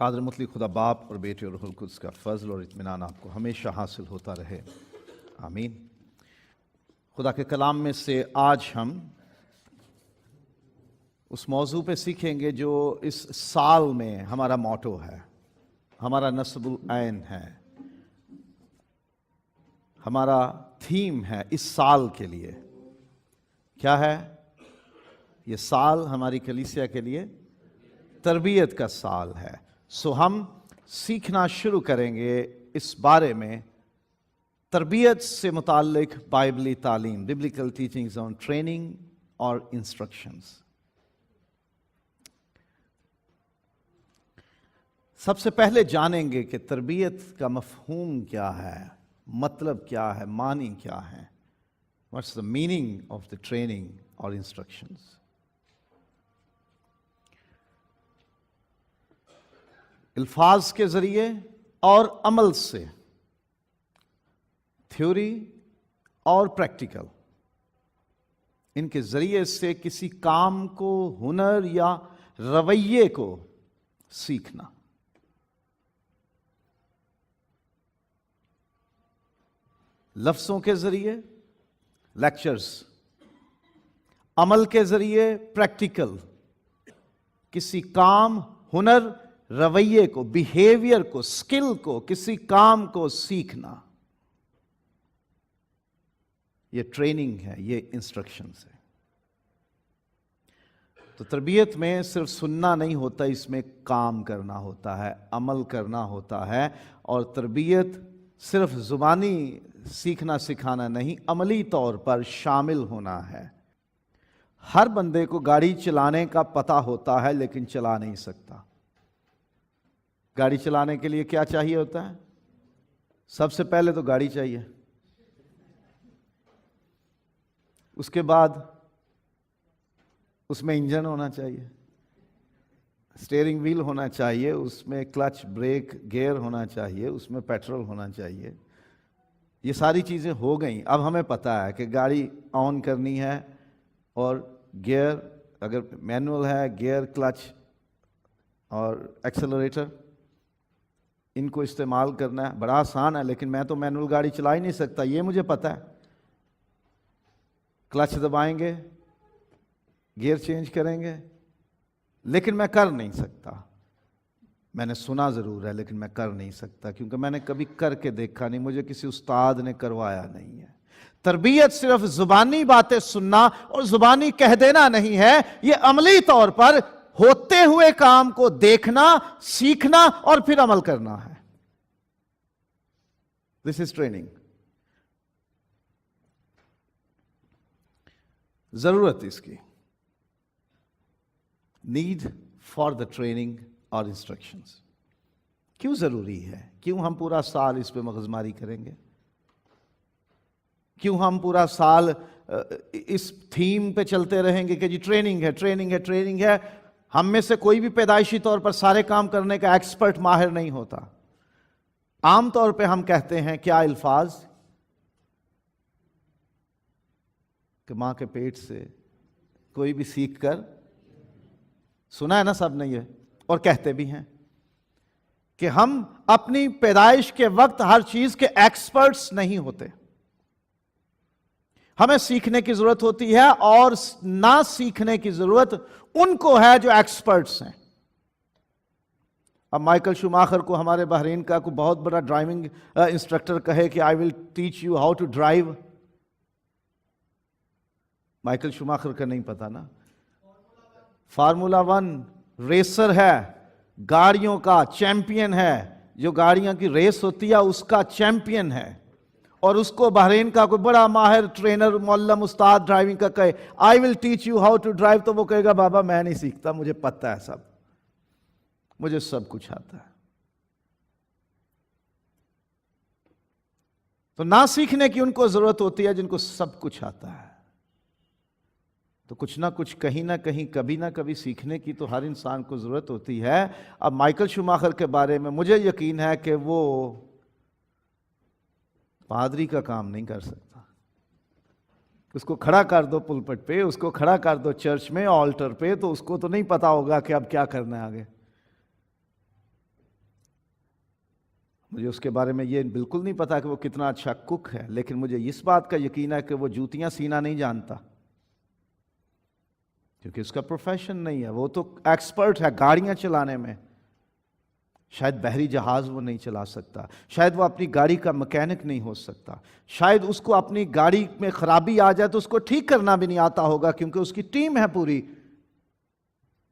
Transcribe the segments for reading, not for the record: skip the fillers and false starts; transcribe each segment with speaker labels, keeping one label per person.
Speaker 1: قادر مطلق خدا باپ اور بیٹے اور روح القدس کا فضل اور اطمینان آپ کو ہمیشہ حاصل ہوتا رہے، آمین۔ خدا کے کلام میں سے آج ہم اس موضوع پہ سیکھیں گے جو اس سال میں ہمارا موٹو ہے، ہمارا نصب العین ہے، ہمارا تھیم ہے اس سال کے لیے۔ کیا ہے یہ سال؟ ہماری کلیسیا کے لیے تربیت کا سال ہے۔ ہم سیکھنا شروع کریں گے اس بارے میں، تربیت سے متعلق بائبلی تعلیم، ببلیکل ٹیچنگز آن ٹریننگ اور انسٹرکشنز۔ سب سے پہلے جانیں گے کہ تربیت کا مفہوم کیا ہے، مطلب کیا ہے، معنی کیا ہے۔ What's the meaning of the training اور انسٹرکشنز۔ الفاظ کے ذریعے اور عمل سے، تھیوری اور پریکٹیکل، ان کے ذریعے سے کسی کام کو، ہنر یا رویے کو سیکھنا۔ لفظوں کے ذریعے لیکچرز، عمل کے ذریعے پریکٹیکل، کسی کام، ہنر، رویے کو، بیہیویئر کو، سکل کو، کسی کام کو سیکھنا، یہ ٹریننگ ہے، یہ انسٹرکشنز ہے۔ تو تربیت میں صرف سننا نہیں ہوتا، اس میں کام کرنا ہوتا ہے، عمل کرنا ہوتا ہے۔ اور تربیت صرف زبانی سیکھنا سکھانا نہیں، عملی طور پر شامل ہونا ہے۔ ہر بندے کو گاڑی چلانے کا پتہ ہوتا ہے لیکن چلا نہیں سکتا۔ گاڑی چلانے کے لیے کیا چاہیے ہوتا ہے؟ سب سے پہلے تو گاڑی چاہیے، اس کے بعد اس میں انجن ہونا چاہیے، اسٹیئرنگ ویل ہونا چاہیے، اس میں کلچ، بریک، گیئر ہونا چاہیے، اس میں پیٹرول ہونا چاہیے۔ یہ ساری چیزیں ہو گئیں۔ اب ہمیں پتہ ہے کہ گاڑی آن کرنی ہے اور گیئر، اگر مینول ہے، گیئر، کلچ اور ایکسلریٹر، ان کو استعمال کرنا ہے۔ بڑا آسان ہے، لیکن میں تو مینول گاڑی چلا ہی نہیں سکتا، یہ مجھے پتہ ہے۔ کلچ دبائیں گے، گیئر چینج کریں گے، لیکن میں کر نہیں سکتا۔ میں نے سنا ضرور ہے لیکن میں کر نہیں سکتا، کیونکہ میں نے کبھی کر کے دیکھا نہیں، مجھے کسی استاد نے کروایا نہیں ہے۔ تربیت صرف زبانی باتیں سننا اور زبانی کہہ دینا نہیں ہے، یہ عملی طور پر ہوتے ہوئے کام کو دیکھنا، سیکھنا اور پھر عمل کرنا ہے۔ دس از ٹریننگ۔ ضرورت اس کی، نیڈ فار دا ٹریننگ اور انسٹرکشنز۔ کیوں ضروری ہے؟ کیوں ہم پورا سال اس پہ مغزماری کریں گے؟ کیوں ہم پورا سال اس تھیم پہ چلتے رہیں گے کہ جی ٹریننگ ہے، ٹریننگ ہے، ٹریننگ ہے؟ ہم میں سے کوئی بھی پیدائشی طور پر سارے کام کرنے کا ایکسپرٹ، ماہر نہیں ہوتا۔ عام طور پہ ہم کہتے ہیں کیا الفاظ؟ کہ ماں کے پیٹ سے کوئی بھی سیکھ کر، سنا ہے نا سب نے یہ، اور کہتے بھی ہیں کہ ہم اپنی پیدائش کے وقت ہر چیز کے ایکسپرٹس نہیں ہوتے۔ ہمیں سیکھنے کی ضرورت ہوتی ہے، اور نہ سیکھنے کی ضرورت ان کو ہے جو ایکسپرٹس ہیں۔ اب مائیکل شوماخر کو، ہمارے بحرین کا کوئی بہت بڑا ڈرائیونگ انسٹرکٹر کہے کہ I will teach you how to drive, Michael Schumacher کا نہیں پتا نا۔ فارمولا 1 ریسر ہے، گاڑیوں کا چیمپئن ہے، جو گاڑیاں کی ریس ہوتی ہے اس کا چیمپئن ہے، اور اس کو بحرین کا کوئی بڑا ماہر ٹرینر، معلم، استاد ڈرائیونگ کا کہے I will teach you how to drive, تو وہ کہے گا بابا میں نہیں سیکھتا، مجھے پتہ ہے سب، مجھے سب کچھ آتا ہے۔ تو نہ سیکھنے کی ان کو ضرورت ہوتی ہے جن کو سب کچھ آتا ہے۔ تو کچھ نہ کچھ، کہیں نہ کہیں، کبھی نہ کبھی سیکھنے کی تو ہر انسان کو ضرورت ہوتی ہے۔ اب مائیکل شوماخر کے بارے میں مجھے یقین ہے کہ وہ پادری کا کام نہیں کر سکتا۔ اس کو کھڑا کر دو پلپٹ پہ، اس کو کھڑا کر دو چرچ میں آلٹر پہ، تو اس کو تو نہیں پتا ہوگا کہ اب کیا کرنا ہے آگے۔ مجھے اس کے بارے میں یہ بالکل نہیں پتا کہ وہ کتنا اچھا کک ہے، لیکن مجھے اس بات کا یقین ہے کہ وہ جوتیاں سینا نہیں جانتا، کیونکہ اس کا پروفیشن نہیں ہے۔ وہ تو ایکسپرٹ ہے گاڑیاں چلانے میں، شاید بحری جہاز وہ نہیں چلا سکتا، شاید وہ اپنی گاڑی کا مکینک نہیں ہو سکتا، شاید اس کو اپنی گاڑی میں خرابی آ جائے تو اس کو ٹھیک کرنا بھی نہیں آتا ہوگا، کیونکہ اس کی ٹیم ہے پوری،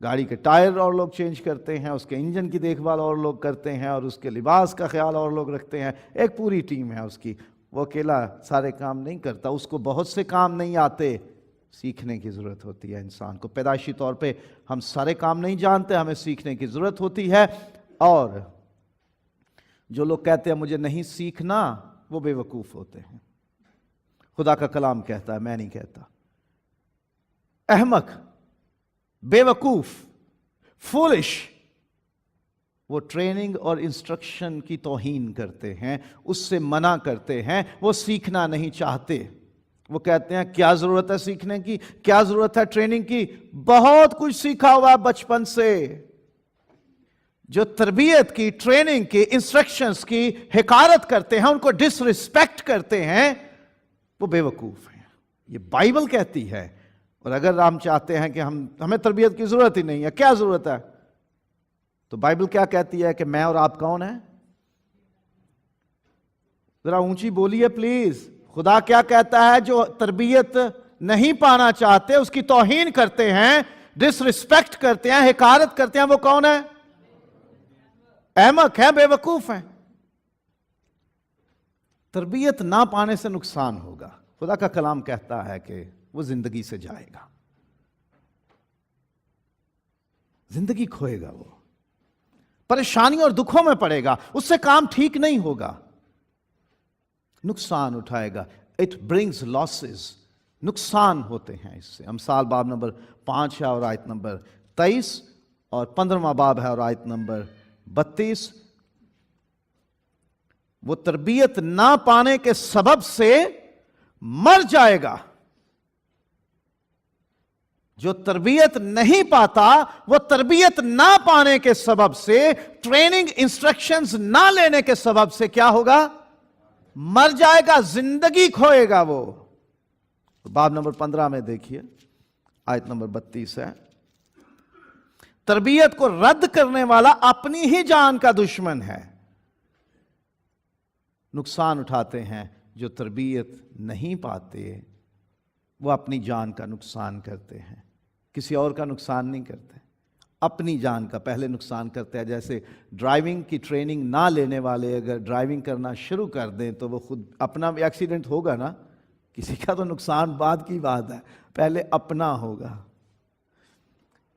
Speaker 1: گاڑی کے ٹائر اور لوگ چینج کرتے ہیں، اس کے انجن کی دیکھ بھال اور لوگ کرتے ہیں، اور اس کے لباس کا خیال اور لوگ رکھتے ہیں، ایک پوری ٹیم ہے اس کی۔ وہ اکیلا سارے کام نہیں کرتا، اس کو بہت سے کام نہیں آتے، سیکھنے کی ضرورت ہوتی ہے انسان کو۔ پیدائشی طور پہ ہم سارے کام نہیں جانتے، ہمیں سیکھنے کی ضرورت ہوتی ہے، اور جو لوگ کہتے ہیں مجھے نہیں سیکھنا، وہ بے وقوف ہوتے ہیں۔ خدا کا کلام کہتا ہے، میں نہیں کہتا۔ احمق، بے وقوف، فولش، وہ ٹریننگ اور انسٹرکشن کی توہین کرتے ہیں، اس سے منع کرتے ہیں، وہ سیکھنا نہیں چاہتے۔ وہ کہتے ہیں کیا ضرورت ہے سیکھنے کی، کیا ضرورت ہے ٹریننگ کی، بہت کچھ سیکھا ہوا ہے بچپن سے۔ جو تربیت کی، ٹریننگ کی، انسٹرکشنز کی حقارت کرتے ہیں، ان کو ڈس ریسپیکٹ کرتے ہیں، وہ بے وقوف ہیں۔ یہ بائبل کہتی ہے۔ اور اگر ہم چاہتے ہیں کہ ہمیں تربیت کی ضرورت ہی نہیں ہے، کیا ضرورت ہے، تو بائبل کیا کہتی ہے کہ میں اور آپ کون ہیں؟ ذرا اونچی بولیے پلیز۔ خدا کیا کہتا ہے؟ جو تربیت نہیں پانا چاہتے اس کی توہین کرتے ہیں، ڈس ریسپیکٹ کرتے ہیں، حقارت کرتے ہیں، وہ کون ہے؟ احمق ہیں، بے وقوف ہیں۔ تربیت نہ پانے سے نقصان ہوگا۔ خدا کا کلام کہتا ہے کہ وہ زندگی سے جائے گا، زندگی کھوئے گا، وہ پریشانی اور دکھوں میں پڑے گا، اس سے کام ٹھیک نہیں ہوگا، نقصان اٹھائے گا۔ اٹ برنگز لاسز، نقصان ہوتے ہیں اس سے۔ امثال باب نمبر 5 ہے اور آیت نمبر 23، اور 15واں باب ہے اور آیت نمبر 32۔ وہ تربیت نہ پانے کے سبب سے مر جائے گا۔ جو تربیت نہیں پاتا، وہ تربیت نہ پانے کے سبب سے، ٹریننگ انسٹرکشنز نہ لینے کے سبب سے کیا ہوگا؟ مر جائے گا، زندگی کھوئے گا وہ۔ باب نمبر 15 میں دیکھیے، آیت نمبر 32 ہے، تربیت کو رد کرنے والا اپنی ہی جان کا دشمن ہے۔ نقصان اٹھاتے ہیں جو تربیت نہیں پاتے، وہ اپنی جان کا نقصان کرتے ہیں، کسی اور کا نقصان نہیں کرتے، اپنی جان کا پہلے نقصان کرتے ہیں۔ جیسے ڈرائیونگ کی ٹریننگ نہ لینے والے اگر ڈرائیونگ کرنا شروع کر دیں تو وہ خود اپنا بھی ایکسیڈنٹ ہوگا نا، کسی کا تو نقصان بعد کی بات ہے، پہلے اپنا ہوگا۔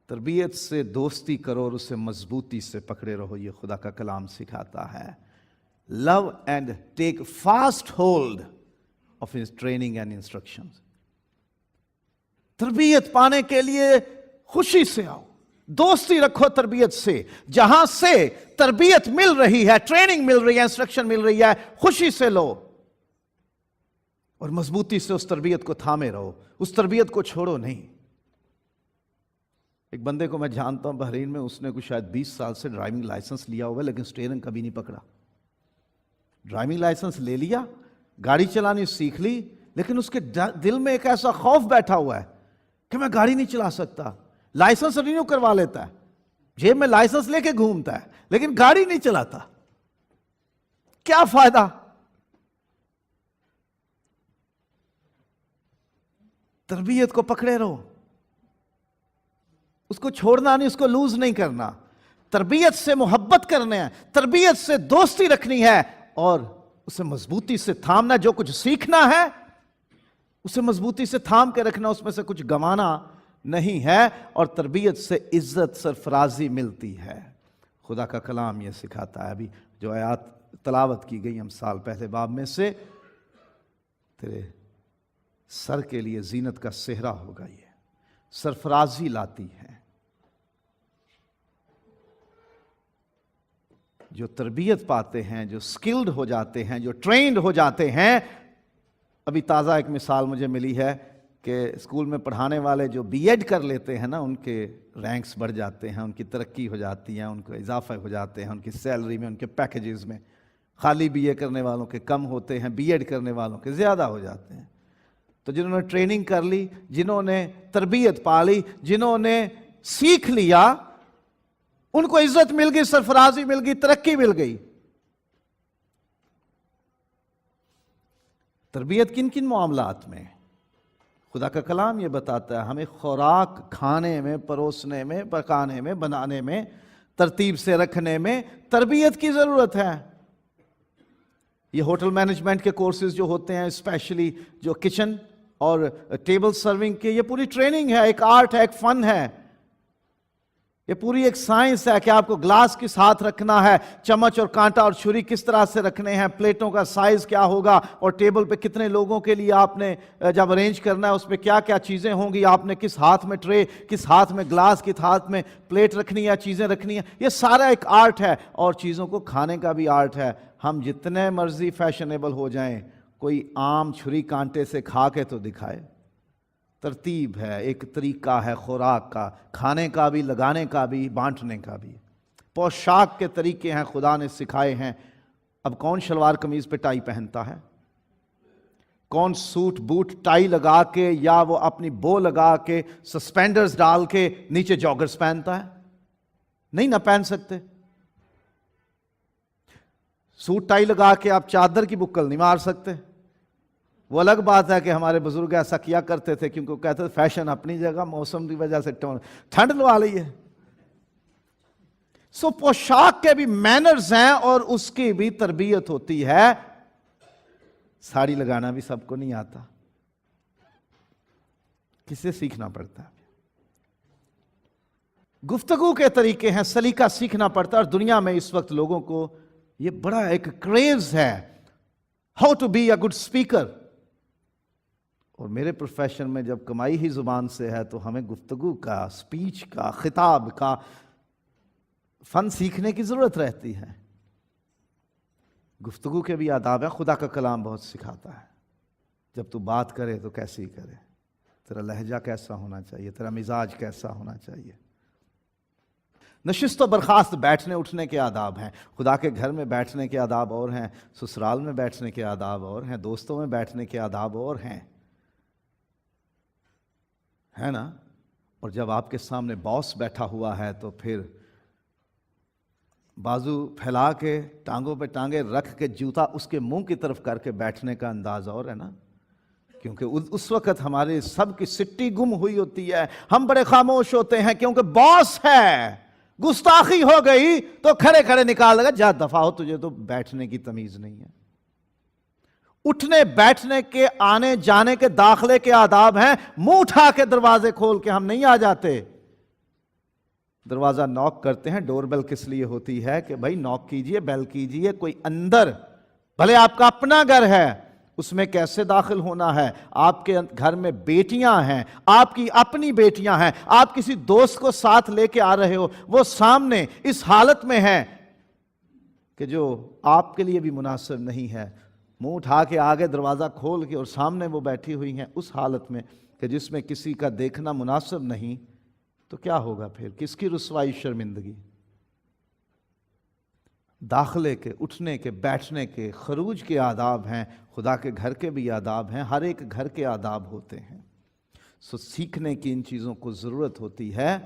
Speaker 1: تربیت سے دوستی کرو اور اسے مضبوطی سے پکڑے رہو، یہ خدا کا کلام سکھاتا ہے۔ Love and take fast hold of his training and instructions. تربیت پانے کے لیے خوشی سے آؤ، دوستی رکھو تربیت سے، جہاں سے تربیت مل رہی ہے، ٹریننگ مل رہی ہے، انسٹرکشن مل رہی ہے، خوشی سے لو اور مضبوطی سے اس تربیت کو تھامے رہو، اس تربیت کو چھوڑو نہیں۔ ایک بندے کو میں جانتا ہوں بحرین میں، اس نے کچھ شاید 20 سال سے ڈرائیونگ لائسنس لیا ہوا ہے، لیکن اسٹیئرنگ کبھی نہیں پکڑا۔ ڈرائیونگ لائسنس لے لیا، گاڑی چلانی سیکھ لی، لیکن اس کے دل میں ایک ایسا خوف بیٹھا ہوا ہے کہ میں گاڑی نہیں چلا سکتا۔ لائسنس رینیو کروا لیتا ہے، جیب میں لائسنس لے کے گھومتا ہے، لیکن گاڑی نہیں چلاتا۔ کیا فائدہ؟ تربیت کو پکڑے رہو، اس کو چھوڑنا نہیں، اس کو لوز نہیں کرنا۔ تربیت سے محبت کرنے ہیں، تربیت سے دوستی رکھنی ہے، اور اسے مضبوطی سے تھامنا۔ جو کچھ سیکھنا ہے اسے مضبوطی سے تھام کے رکھنا، اس میں سے کچھ گنوانا نہیں ہے، اور تربیت سے عزت سرفرازی ملتی ہے۔ خدا کا کلام یہ سکھاتا ہے۔ ابھی جو آیات تلاوت کی گئی امثال پہلے باب میں سے، تیرے سر کے لیے زینت کا صحرا ہوگا، یہ سرفرازی لاتی ہے۔ جو تربیت پاتے ہیں، جو سکلڈ ہو جاتے ہیں، جو ٹرینڈ ہو جاتے ہیں۔ ابھی تازہ ایک مثال مجھے ملی ہے کہ اسکول میں پڑھانے والے جو بی ایڈ کر لیتے ہیں نا، ان کے رینکس بڑھ جاتے ہیں، ان کی ترقی ہو جاتی ہے، ان کو اضافہ ہو جاتے ہیں، ان کی سیلری میں، ان کے پیکیجز میں۔ خالی بی اے کرنے والوں کے کم ہوتے ہیں، بی ایڈ کرنے والوں کے زیادہ ہو جاتے ہیں۔ تو جنہوں نے ٹریننگ کر لی، جنہوں نے تربیت پا لی، جنہوں نے سیکھ لیا، ان کو عزت مل گئی، سرفرازی مل گئی، ترقی مل گئی۔ تربیت کن کن معاملات میں؟ خدا کا کلام یہ بتاتا ہے ہمیں خوراک کھانے میں، پروسنے میں، پکانے میں، بنانے میں، ترتیب سے رکھنے میں تربیت کی ضرورت ہے۔ یہ ہوٹل مینجمنٹ کے کورسز جو ہوتے ہیں، اسپیشلی جو کچن اور ٹیبل سرونگ کے، یہ پوری ٹریننگ ہے، ایک آرٹ ہے، ایک فن ہے، یہ پوری ایک سائنس ہے کہ آپ کو گلاس کس ہاتھ رکھنا ہے، چمچ اور کانٹا اور چھری کس طرح سے رکھنے ہیں، پلیٹوں کا سائز کیا ہوگا، اور ٹیبل پہ کتنے لوگوں کے لیے آپ نے جب ارینج کرنا ہے اس میں کیا کیا چیزیں ہوں گی، آپ نے کس ہاتھ میں ٹرے، کس ہاتھ میں گلاس، کس ہاتھ میں پلیٹ رکھنی ہے، چیزیں رکھنی ہیں، یہ سارا ایک آرٹ ہے۔ اور چیزوں کو کھانے کا بھی آرٹ ہے۔ ہم جتنے مرضی فیشنیبل ہو جائیں، کوئی عام چھری کانٹے سے کھا کے تو دکھائے۔ ترتیب ہے، ایک طریقہ ہے خوراک کا، کھانے کا بھی، لگانے کا بھی، بانٹنے کا بھی۔ پوشاک کے طریقے ہیں، خدا نے سکھائے ہیں۔ اب کون شلوار قمیض پہ ٹائی پہنتا ہے؟ کون سوٹ بوٹ ٹائی لگا کے یا وہ اپنی بو لگا کے سسپینڈرز ڈال کے نیچے جاگرز پہنتا ہے؟ نہیں نہ پہن سکتے۔ سوٹ ٹائی لگا کے آپ چادر کی بکل نہیں مار سکتے۔ وہ الگ بات ہے کہ ہمارے بزرگ ایسا کیا کرتے تھے، کیونکہ وہ کہتے تھے فیشن اپنی جگہ، موسم کی وجہ سے ٹھنڈ لوا لی ہے۔ سو پوشاک کے بھی مینرز ہیں اور اس کی بھی تربیت ہوتی ہے۔ ساڑی لگانا بھی سب کو نہیں آتا، کسے سیکھنا پڑتا ہے۔ گفتگو کے طریقے ہیں، سلیقہ سیکھنا پڑتا ہے۔ اور دنیا میں اس وقت لوگوں کو یہ بڑا ایک کریز ہے، how to be a good speaker. اور میرے پروفیشن میں جب کمائی ہی زبان سے ہے تو ہمیں گفتگو کا، اسپیچ کا، خطاب کا فن سیکھنے کی ضرورت رہتی ہے۔ گفتگو کے بھی آداب ہیں، خدا کا کلام بہت سکھاتا ہے۔ جب تو بات کرے تو کیسی کرے، تیرا لہجہ کیسا ہونا چاہیے، تیرا مزاج کیسا ہونا چاہیے۔ نشست و برخاست بیٹھنے اٹھنے کے آداب ہیں۔ خدا کے گھر میں بیٹھنے کے آداب اور ہیں، سسرال میں بیٹھنے کے آداب اور ہیں، دوستوں میں بیٹھنے کے آداب اور ہیں، ہے نا؟ اور جب آپ کے سامنے باس بیٹھا ہوا ہے تو پھر بازو پھیلا کے، ٹانگوں پہ ٹانگیں رکھ کے، جوتا اس کے منہ کی طرف کر کے بیٹھنے کا انداز اور ہے نا، کیونکہ اس وقت ہمارے سب کی سٹی گم ہوئی ہوتی ہے، ہم بڑے خاموش ہوتے ہیں کیونکہ باس ہے۔ گستاخی ہو گئی تو کھڑے کھڑے نکال لگا، جا دفعہ ہو، تجھے تو بیٹھنے کی تمیز نہیں ہے۔ اٹھنے بیٹھنے کے، آنے جانے کے، داخلے کے آداب ہیں۔ منہ اٹھا کے دروازے کھول کے ہم نہیں آ جاتے۔ دروازہ نوک کرتے ہیں، ڈور بیل کس لیے ہوتی ہے کہ بھائی نوک کیجئے، بیل کیجئے، کوئی اندر، بھلے آپ کا اپنا گھر ہے، اس میں کیسے داخل ہونا ہے۔ آپ کے گھر میں بیٹیاں ہیں، آپ کی اپنی بیٹیاں ہیں، آپ کسی دوست کو ساتھ لے کے آ رہے ہو، وہ سامنے اس حالت میں ہے کہ جو آپ کے لیے بھی مناسب نہیں ہے، منہ اٹھا کے آگے دروازہ کھول کے اور سامنے وہ بیٹھی ہوئی ہیں اس حالت میں کہ جس میں کسی کا دیکھنا مناسب نہیں، تو کیا ہوگا پھر؟ کس کی رسوائی، شرمندگی؟ داخلے کے، اٹھنے کے، بیٹھنے کے، خروج کے آداب ہیں، خدا کے گھر کے بھی آداب ہیں، ہر ایک گھر کے آداب ہوتے ہیں۔ سو سیکھنے کی ان چیزوں کو ضرورت ہوتی ہے،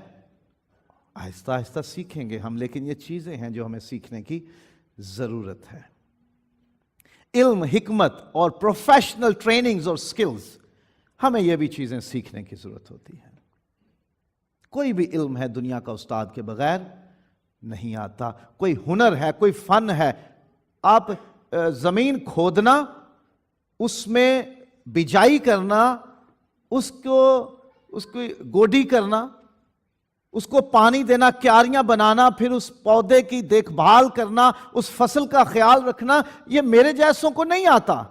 Speaker 1: آہستہ آہستہ سیکھیں گے ہم، لیکن یہ چیزیں ہیں جو ہمیں سیکھنے کی ضرورت ہے۔ علم، حکمت اور پروفیشنل ٹریننگز اور سکلز، ہمیں یہ بھی چیزیں سیکھنے کی ضرورت ہوتی ہے۔ کوئی بھی علم ہے دنیا کا استاد کے بغیر نہیں آتا، کوئی ہنر ہے، کوئی فن ہے۔ آپ زمین کھودنا، اس میں بجائی کرنا، اس کی گوڈی کرنا، اس کو پانی دینا، کیاریاں بنانا، پھر اس پودے کی دیکھ بھال کرنا، اس فصل کا خیال رکھنا، یہ میرے جیسوں کو نہیں آتا۔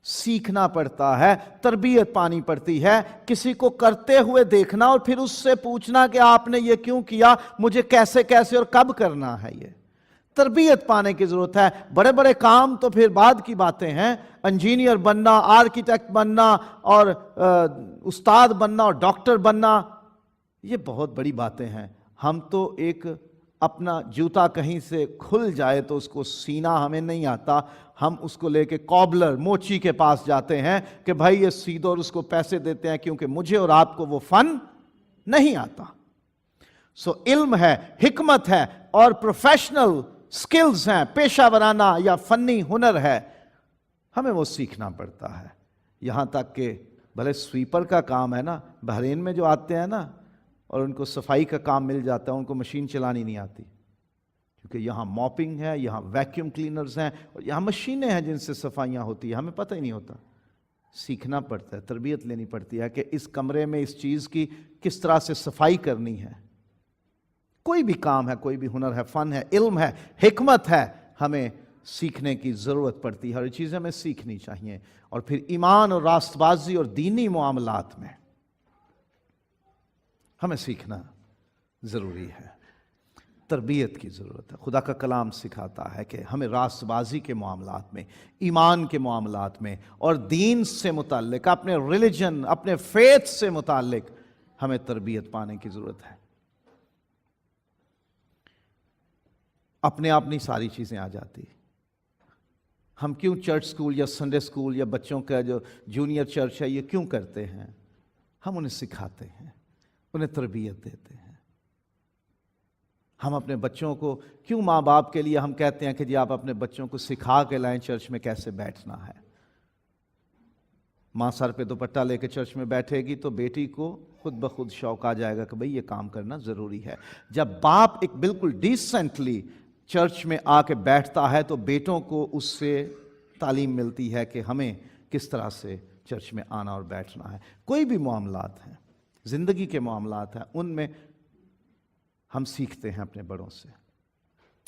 Speaker 1: سیکھنا پڑتا ہے، تربیت پانی پڑتی ہے، کسی کو کرتے ہوئے دیکھنا اور پھر اس سے پوچھنا کہ آپ نے یہ کیوں کیا، مجھے کیسے کیسے اور کب کرنا ہے۔ یہ تربیت پانے کی ضرورت ہے۔ بڑے بڑے کام تو پھر بعد کی باتیں ہیں، انجینئر بننا، آرکیٹیکٹ بننا اور استاد بننا اور ڈاکٹر بننا، یہ بہت بڑی باتیں ہیں۔ ہم تو ایک اپنا جوتا کہیں سے کھل جائے تو اس کو سینا ہمیں نہیں آتا، ہم اس کو لے کے کوبلر موچی کے پاس جاتے ہیں کہ بھائی یہ سی دو، اور اس کو پیسے دیتے ہیں، کیونکہ مجھے اور آپ کو وہ فن نہیں آتا۔ سو علم ہے، حکمت ہے اور پروفیشنل سکلز ہیں، پیشہ ورانہ یا فنی ہنر ہے، ہمیں وہ سیکھنا پڑتا ہے۔ یہاں تک کہ بھلے سویپر کا کام ہے نا، بحرین میں جو آتے ہیں نا اور ان کو صفائی کا کام مل جاتا ہے، ان کو مشین چلانی نہیں آتی، کیونکہ یہاں موپنگ ہے، یہاں ویکیوم کلینرز ہیں، اور یہاں مشینیں ہیں جن سے صفائیاں ہوتی ہیں، ہمیں پتہ ہی نہیں ہوتا۔ سیکھنا پڑتا ہے، تربیت لینی پڑتی ہے کہ اس کمرے میں اس چیز کی کس طرح سے صفائی کرنی ہے۔ کوئی بھی کام ہے، کوئی بھی ہنر ہے، فن ہے، علم ہے، حکمت ہے، ہمیں سیکھنے کی ضرورت پڑتی ہے، ہر چیز ہمیں سیکھنی چاہیے۔ اور پھر ایمان اور راست بازی اور دینی معاملات میں ہمیں سیکھنا ضروری ہے، تربیت کی ضرورت ہے۔ خدا کا کلام سکھاتا ہے کہ ہمیں راست بازی کے معاملات میں، ایمان کے معاملات میں اور دین سے متعلق، اپنے ریلیجن، اپنے فیتھ سے متعلق ہمیں تربیت پانے کی ضرورت ہے۔ اپنے آپ نہیں ساری چیزیں آ جاتی۔ ہم کیوں چرچ سکول یا سنڈے سکول یا بچوں کا جو جونیئر چرچ ہے یہ کیوں کرتے ہیں؟ ہم انہیں سکھاتے ہیں، انہیں تربیت دیتے ہیں۔ ہم اپنے بچوں کو کیوں، ماں باپ کے لیے ہم کہتے ہیں کہ جی آپ اپنے بچوں کو سکھا کے لائیں چرچ میں کیسے بیٹھنا ہے۔ ماں سر پہ دوپٹہ لے کے چرچ میں بیٹھے گی تو بیٹی کو خود بخود شوق آ جائے گا کہ بھئی یہ کام کرنا ضروری ہے۔ جب باپ ایک بالکل ڈیسنٹلی چرچ میں آ کے بیٹھتا ہے تو بیٹوں کو اس سے تعلیم ملتی ہے کہ ہمیں کس طرح سے چرچ میں آنا اور بیٹھنا ہے۔ کوئی بھی معاملات ہیں، زندگی کے معاملات ہیں، ان میں ہم سیکھتے ہیں اپنے بڑوں سے،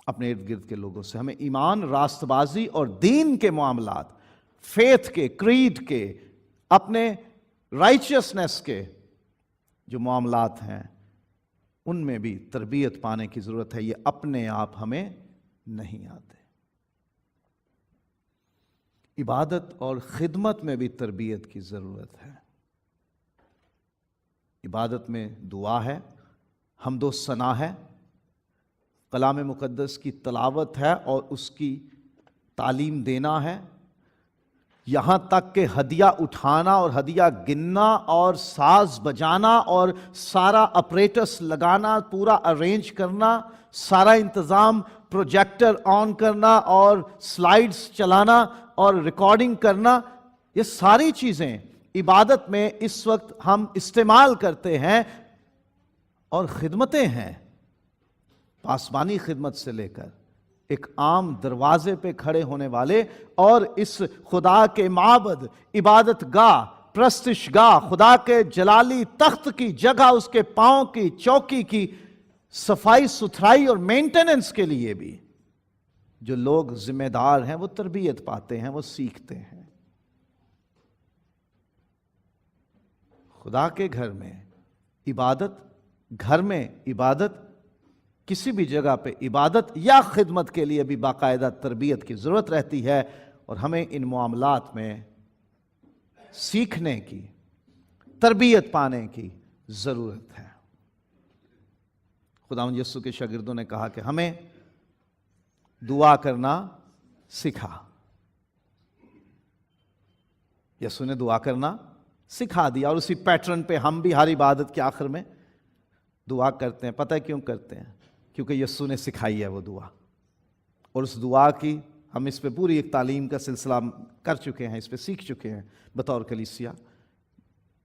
Speaker 1: اپنے ارد گرد کے لوگوں سے۔ ہمیں ایمان، راست بازی اور دین کے معاملات، فیتھ کے، کریڈ کے، اپنے رائچیسنس کے جو معاملات ہیں ان میں بھی تربیت پانے کی ضرورت ہے۔ یہ اپنے آپ ہمیں نہیں آتے۔ عبادت اور خدمت میں بھی تربیت کی ضرورت ہے۔ عبادت میں دعا ہے، حمد و ثنا ہے، کلام مقدس کی تلاوت ہے اور اس کی تعلیم دینا ہے، یہاں تک کہ ہدیہ اٹھانا اور ہدیہ گننا اور ساز بجانا اور سارا اپریٹس لگانا، پورا ارینج کرنا، سارا انتظام، پروجیکٹر آن کرنا اور سلائیڈز چلانا اور ریکارڈنگ کرنا، یہ ساری چیزیں عبادت میں اس وقت ہم استعمال کرتے ہیں اور خدمتیں ہیں، آسمانی خدمت سے لے کر ایک عام دروازے پہ کھڑے ہونے والے اور اس خدا کے معبد، عبادت گاہ، پرستش گاہ، خدا کے جلالی تخت کی جگہ، اس کے پاؤں کی چوکی کی صفائی ستھرائی اور مینٹیننس کے لیے بھی جو لوگ ذمہ دار ہیں وہ تربیت پاتے ہیں، وہ سیکھتے ہیں۔ خدا کے گھر میں عبادت، کسی بھی جگہ پہ عبادت یا خدمت کے لیے بھی باقاعدہ تربیت کی ضرورت رہتی ہے، اور ہمیں ان معاملات میں سیکھنے کی، تربیت پانے کی ضرورت ہے۔ خداوند یسوع کے شاگردوں نے کہا کہ ہمیں دعا کرنا سکھا۔ یسوع نے دعا کرنا سکھا دیا، اور اسی پیٹرن پہ ہم بھی ہر عبادت کے آخر میں دعا کرتے ہیں۔ پتہ ہے کیوں کرتے ہیں؟ کیونکہ یسوع نے سکھائی ہے وہ دعا، اور اس دعا کی ہم اس پہ پوری ایک تعلیم کا سلسلہ کر چکے ہیں، اس پہ سیکھ چکے ہیں بطور کلیسیا۔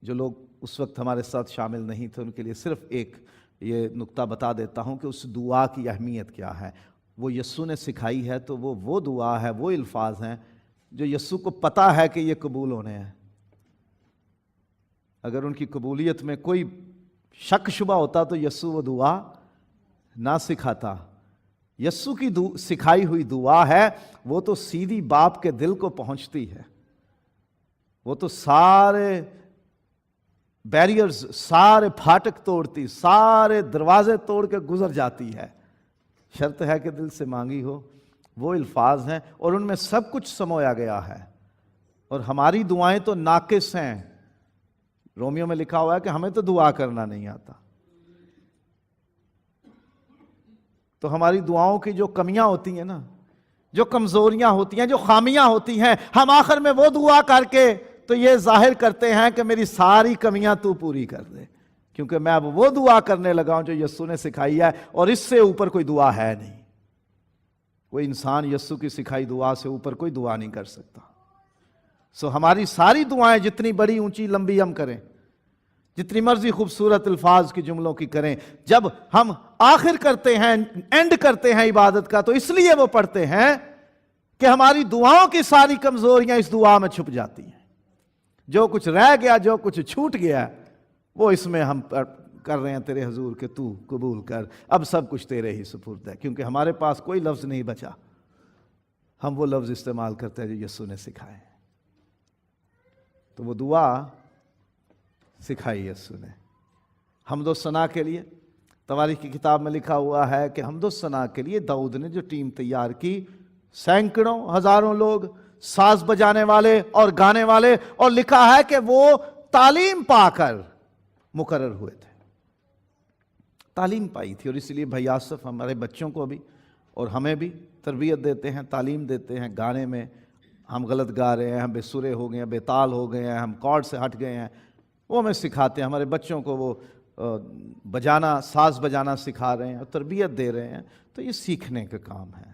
Speaker 1: جو لوگ اس وقت ہمارے ساتھ شامل نہیں تھے ان کے لیے صرف ایک یہ نقطہ بتا دیتا ہوں کہ اس دعا کی اہمیت کیا ہے۔ وہ یسوع نے سکھائی ہے تو وہ دعا ہے، وہ الفاظ ہیں جو یسوع کو پتہ ہے کہ یہ قبول ہونے ہیں۔ اگر ان کی قبولیت میں کوئی شک شبہ ہوتا تو یسوع وہ دعا نہ سکھاتا۔ یسوع کی سکھائی ہوئی دعا ہے، وہ تو سیدھی باپ کے دل کو پہنچتی ہے، وہ تو سارے بیریئرز، سارے پھاٹک توڑتی، سارے دروازے توڑ کے گزر جاتی ہے۔ شرط ہے کہ دل سے مانگی ہو۔ وہ الفاظ ہیں اور ان میں سب کچھ سمویا گیا ہے، اور ہماری دعائیں تو ناقص ہیں۔ رومیو میں لکھا ہوا ہے کہ ہمیں تو دعا کرنا نہیں آتا۔ تو ہماری دعاؤں کی جو کمیاں ہوتی ہیں نا، جو کمزوریاں ہوتی ہیں، جو خامیاں ہوتی ہیں، ہم آخر میں وہ دعا کر کے تو یہ ظاہر کرتے ہیں کہ میری ساری کمیاں تو پوری کر دے، کیونکہ میں اب وہ دعا کرنے لگا ہوں جو یسوع نے سکھائی ہے، اور اس سے اوپر کوئی دعا ہے نہیں۔ کوئی انسان یسوع کی سکھائی دعا سے اوپر کوئی دعا نہیں کر سکتا۔ ہماری ساری دعائیں جتنی بڑی اونچی لمبی ہم کریں، جتنی مرضی خوبصورت الفاظ کی جملوں کی کریں، جب ہم آخر کرتے ہیں، اینڈ کرتے ہیں عبادت کا، تو اس لیے وہ پڑھتے ہیں کہ ہماری دعاؤں کی ساری کمزوریاں اس دعا میں چھپ جاتی ہیں۔ جو کچھ رہ گیا، جو کچھ چھوٹ گیا، وہ اس میں ہم کر رہے ہیں تیرے حضور کہ تو قبول کر، اب سب کچھ تیرے ہی سپرد ہے، کیونکہ ہمارے پاس کوئی لفظ نہیں بچا۔ ہم وہ لفظ استعمال کرتے ہیں جو یسوع نے سکھائے۔ تو وہ دعا سکھائی یسوع نے حمد و ثنا کے لیے۔ تواریخ کی کتاب میں لکھا ہوا ہے کہ حمد و ثنا کے لیے داؤد نے جو ٹیم تیار کی، سینکڑوں ہزاروں لوگ، ساز بجانے والے اور گانے والے، اور لکھا ہے کہ وہ تعلیم پا کر مقرر ہوئے تھے، تعلیم پائی تھی۔ اور اس لیے بھائی آصف ہمارے بچوں کو بھی اور ہمیں بھی تربیت دیتے ہیں، تعلیم دیتے ہیں۔ گانے میں ہم غلط گا رہے ہیں، ہم بے سرے ہو گئے ہیں، بے تال ہو گئے ہیں، ہم کارڈ سے ہٹ گئے ہیں، وہ ہمیں سکھاتے ہیں۔ ہمارے بچوں کو وہ بجانا، ساز بجانا سکھا رہے ہیں اور تربیت دے رہے ہیں، تو یہ سیکھنے کا کام ہے۔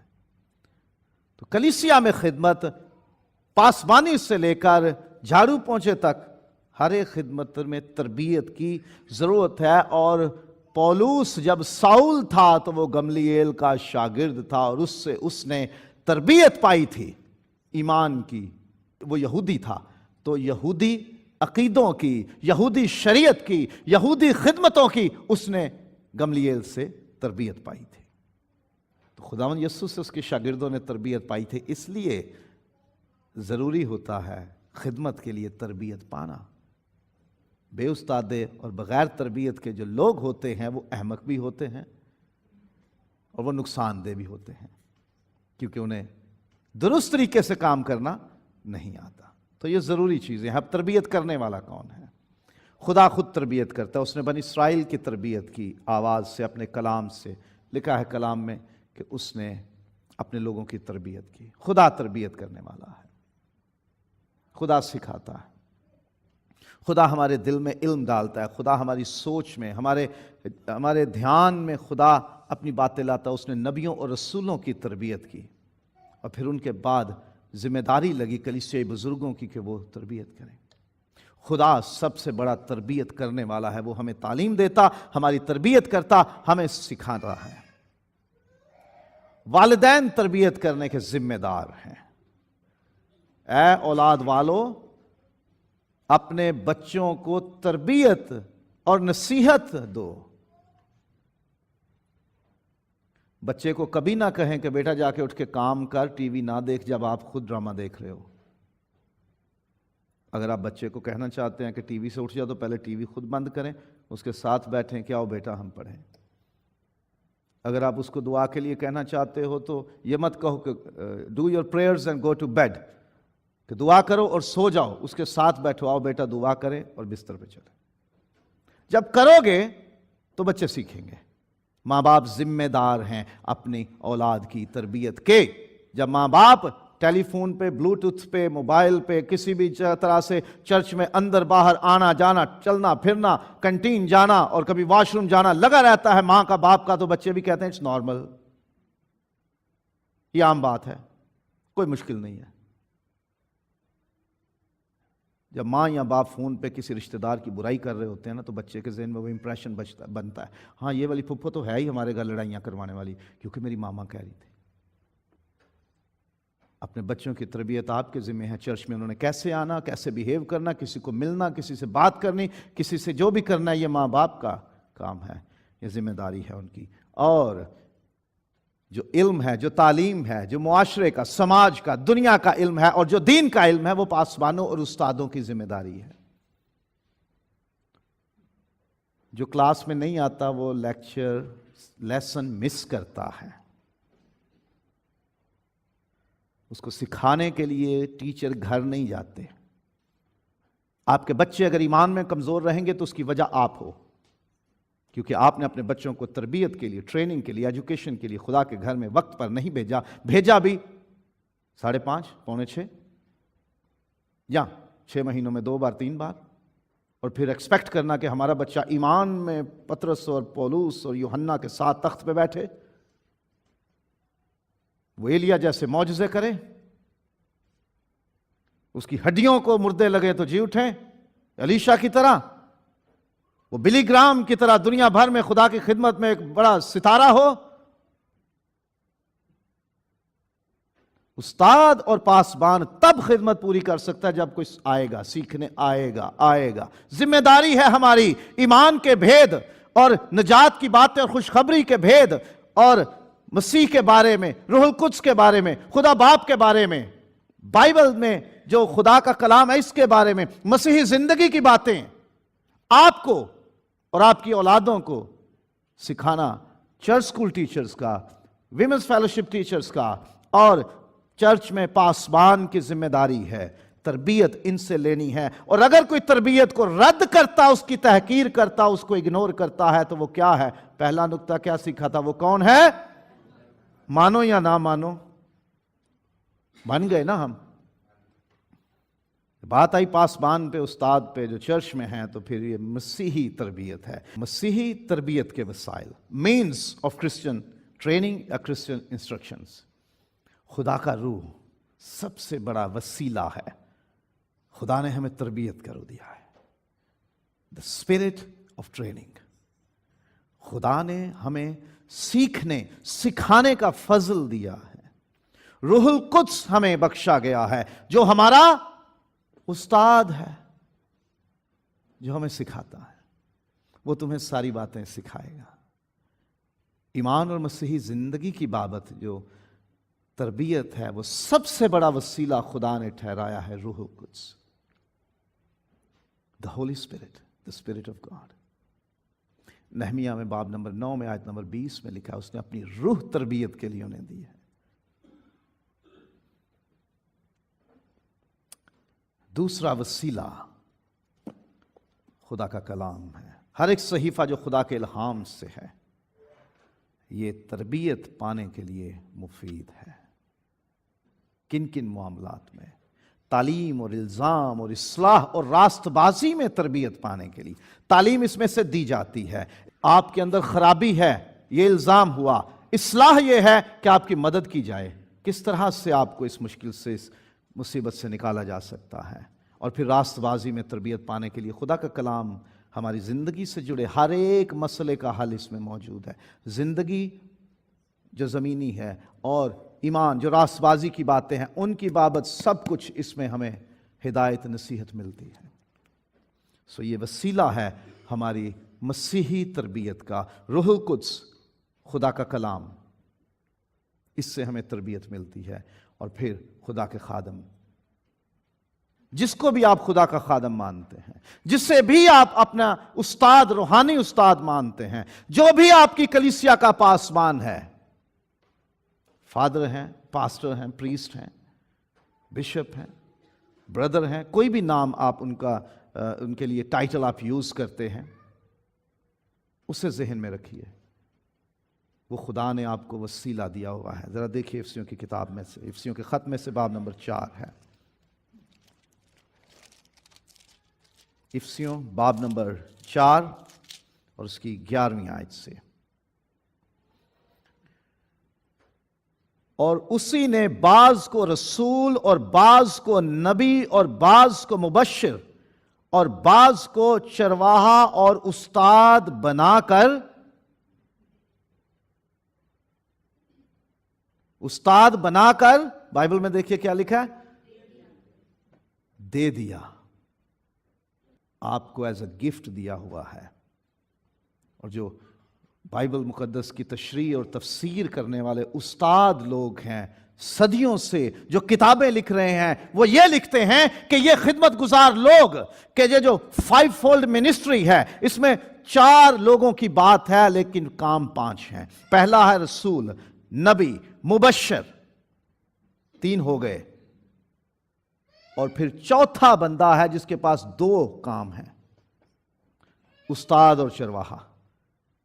Speaker 1: تو کلیسیا میں خدمت پاسبانی سے لے کر جھاڑو پونچھے تک ہر ایک خدمت میں تربیت کی ضرورت ہے۔ اور پولوس جب ساؤل تھا تو وہ گملییل کا شاگرد تھا، اور اس نے تربیت پائی تھی ایمان کی۔ وہ یہودی تھا، تو یہودی عقیدوں کی، یہودی شریعت کی، یہودی خدمتوں کی اس نے گملییل سے تربیت پائی تھی۔ تو خداوند یسوع سے اس کے شاگردوں نے تربیت پائی تھی، اس لیے ضروری ہوتا ہے خدمت کے لیے تربیت پانا۔ بے استادے اور بغیر تربیت کے جو لوگ ہوتے ہیں وہ احمق بھی ہوتے ہیں اور وہ نقصان دہ بھی ہوتے ہیں، کیونکہ انہیں درست طریقے سے کام کرنا نہیں آتا۔ تو یہ ضروری چیزیں ہیں۔ اب تربیت کرنے والا کون ہے؟ خدا خود تربیت کرتا ہے۔ اس نے بنی اسرائیل کی تربیت کی آواز سے، اپنے کلام سے۔ لکھا ہے کلام میں کہ اس نے اپنے لوگوں کی تربیت کی۔ خدا تربیت کرنے والا ہے، خدا سکھاتا ہے، خدا ہمارے دل میں علم ڈالتا ہے، خدا ہماری سوچ میں، ہمارے دھیان میں خدا اپنی باتیں لاتا ہے۔ اس نے نبیوں اور رسولوں کی تربیت کی، اور پھر ان کے بعد ذمہ داری لگی کلیسیائی بزرگوں کی کہ وہ تربیت کریں۔ خدا سب سے بڑا تربیت کرنے والا ہے۔ وہ ہمیں تعلیم دیتا، ہماری تربیت کرتا، ہمیں سکھاتا ہے۔ والدین تربیت کرنے کے ذمہ دار ہیں۔ اے اولاد والو، اپنے بچوں کو تربیت اور نصیحت دو۔ بچے کو کبھی نہ کہیں کہ بیٹا جا کے اٹھ کے کام کر، ٹی وی نہ دیکھ جب آپ خود ڈرامہ دیکھ رہے ہو۔ اگر آپ بچے کو کہنا چاہتے ہیں کہ ٹی وی سے اٹھ جاؤ، تو پہلے ٹی وی خود بند کریں، اس کے ساتھ بیٹھیں کہ آؤ بیٹا ہم پڑھیں۔ اگر آپ اس کو دعا کے لیے کہنا چاہتے ہو تو یہ مت کہو کہ do your prayers and go to bed, کہ دعا کرو اور سو جاؤ، اس کے ساتھ بیٹھو، آؤ بیٹا دعا کریں اور بستر پہ چلے۔ جب کرو گے تو بچے سیکھیں گے۔ ماں باپ ذمہ دار ہیں اپنی اولاد کی تربیت کے۔ جب ماں باپ ٹیلی فون پہ، بلوٹوتھ پہ، موبائل پہ، کسی بھی طرح سے چرچ میں اندر باہر آنا جانا، چلنا پھرنا، کنٹین جانا اور کبھی واش روم جانا لگا رہتا ہے ماں کا باپ کا، تو بچے بھی کہتے ہیں اٹس نارمل، یہ عام بات ہے، کوئی مشکل نہیں ہے۔ جب ماں یا باپ فون پہ کسی رشتہ دار کی برائی کر رہے ہوتے ہیں نا، تو بچے کے ذہن میں وہ امپریشن بنتا ہے، ہاں یہ والی پھپھو تو ہے ہی ہمارے گھر لڑائیاں کروانے والی، کیونکہ میری ماما کہہ رہی تھی۔ اپنے بچوں کی تربیت آپ کے ذمہ ہے۔ چرچ میں انہوں نے کیسے آنا، کیسے بیہیو کرنا، کسی کو ملنا، کسی سے بات کرنی، کسی سے جو بھی کرنا، یہ ماں باپ کا کام ہے، یہ ذمہ داری ہے ان کی۔ اور جو علم ہے، جو تعلیم ہے، جو معاشرے کا، سماج کا، دنیا کا علم ہے، اور جو دین کا علم ہے، وہ پاسبانوں اور استادوں کی ذمہ داری ہے۔ جو کلاس میں نہیں آتا وہ لیسن مس کرتا ہے۔ اس کو سکھانے کے لیے ٹیچر گھر نہیں جاتے۔ آپ کے بچے اگر ایمان میں کمزور رہیں گے تو اس کی وجہ آپ ہو۔ کیونکہ آپ نے اپنے بچوں کو تربیت کے لیے، ٹریننگ کے لیے، ایجوکیشن کے لیے خدا کے گھر میں وقت پر نہیں بھیجا بھی 5:30 پونے 6 یا 6 مہینوں میں 2 بار 3 بار، اور پھر ایکسپیکٹ کرنا کہ ہمارا بچہ ایمان میں پطرس اور پولوس اور یوحنا کے ساتھ تخت پہ بیٹھے، وہ ایلیا جیسے معجزے کرے، اس کی ہڈیوں کو مردے لگے تو جی اٹھیں، الیشا کی طرح، وہ بلی گرام کی طرح دنیا بھر میں خدا کی خدمت میں ایک بڑا ستارہ ہو۔ استاد اور پاسبان تب خدمت پوری کر سکتا ہے جب کوئی آئے گا، سیکھنے آئے گا۔ ذمہ داری ہے ہماری ایمان کے بھید اور نجات کی باتیں اور خوشخبری کے بھید اور مسیح کے بارے میں، روح القدس کے بارے میں، خدا باپ کے بارے میں، بائبل میں جو خدا کا کلام ہے اس کے بارے میں، مسیحی زندگی کی باتیں آپ کو اور آپ کی اولادوں کو سکھانا چرچ سکول ٹیچرز کا، ویمنز فیلوشپ ٹیچرز کا اور چرچ میں پاسبان کی ذمہ داری ہے۔ تربیت ان سے لینی ہے، اور اگر کوئی تربیت کو رد کرتا، اس کی تحقیر کرتا، اس کو اگنور کرتا ہے تو وہ کیا ہے؟ پہلا نقطہ کیا سیکھا تھا؟ وہ کون ہے؟ مانو یا نہ مانو، بن گئے نا ہم۔ بات آئی پاسبان پہ، استاد پہ جو چرچ میں ہیں، تو پھر یہ مسیحی تربیت ہے۔ مسیحی تربیت کے وسائل، مینز آف کرسچن ٹریننگ یا کرسچن انسٹرکشنز۔ خدا کا روح سب سے بڑا وسیلہ ہے، خدا نے ہمیں تربیت کر دیا ہے۔ دا اسپرٹ آف ٹریننگ، خدا نے ہمیں سیکھنے سکھانے کا فضل دیا ہے۔ روح القدس ہمیں بخشا گیا ہے جو ہمارا استاد ہے، جو ہمیں سکھاتا ہے، وہ تمہیں ساری باتیں سکھائے گا۔ ایمان اور مسیحی زندگی کی بابت جو تربیت ہے، وہ سب سے بڑا وسیلہ خدا نے ٹھہرایا ہے روح القدس، the Holy Spirit, the Spirit of God. نہمیہ میں باب نمبر 9 میں آیت نمبر 20 میں لکھا ہے، اس نے اپنی روح تربیت کے لیے انہیں دی ہے۔ دوسرا وسیلہ خدا کا کلام ہے۔ ہر ایک صحیفہ جو خدا کے الہام سے ہے، یہ تربیت پانے کے لیے مفید ہے۔ کن کن معاملات میں؟ تعلیم اور الزام اور اصلاح اور راست بازی میں تربیت پانے کے لیے تعلیم اس میں سے دی جاتی ہے۔ آپ کے اندر خرابی ہے، یہ الزام ہوا، اصلاح یہ ہے کہ آپ کی مدد کی جائے، کس طرح سے آپ کو اس مشکل سے، اس مصیبت سے نکالا جا سکتا ہے۔ اور پھر راست بازی میں تربیت پانے کے لیے خدا کا کلام ہماری زندگی سے جڑے ہر ایک مسئلے کا حل اس میں موجود ہے۔ زندگی جو زمینی ہے اور ایمان جو راست بازی کی باتیں ہیں، ان کی بابت سب کچھ اس میں ہمیں ہدایت نصیحت ملتی ہے۔ سو یہ وسیلہ ہے ہماری مسیحی تربیت کا، روح القدس، خدا کا کلام، اس سے ہمیں تربیت ملتی ہے۔ اور پھر خدا کے خادم، جس کو بھی آپ خدا کا خادم مانتے ہیں، جس سے بھی آپ اپنا استاد، روحانی استاد مانتے ہیں، جو بھی آپ کی کلیسیا کا پاسبان ہے، فادر ہیں، پاسٹر ہیں، پریسٹ ہیں، بشپ ہیں، بردر ہیں، کوئی بھی نام آپ ان کے لیے ٹائٹل آپ یوز کرتے ہیں، اسے ذہن میں رکھیے، وہ خدا نے آپ کو وسیلہ دیا ہوا ہے۔ ذرا دیکھیے افسیوں کی کتاب میں سے، افسیوں کے خط میں سے باب نمبر 4 ہے۔ افسیوں باب نمبر 4 اور اس کی 11ویں آیت سے۔ اور اسی نے بعض کو رسول اور بعض کو نبی اور بعض کو مبشر اور بعض کو چرواہا اور استاد بنا کر، استاد بنا کر، بائبل میں دیکھیے کیا لکھا ہے، دے دیا۔ آپ کو ایز اے گفٹ دیا ہوا ہے۔ اور جو بائبل مقدس کی تشریح اور تفسیر کرنے والے استاد لوگ ہیں، صدیوں سے جو کتابیں لکھ رہے ہیں، وہ یہ لکھتے ہیں کہ یہ خدمت گزار لوگ، کہ یہ جو 5 فولڈ منسٹری ہے، اس میں 4 لوگوں کی بات ہے لیکن کام 5 ہیں۔ پہلا ہے رسول، نبی، مبشر، 3 ہو گئے، اور پھر چوتھا بندہ ہے جس کے پاس 2 کام ہیں، استاد اور چرواہا۔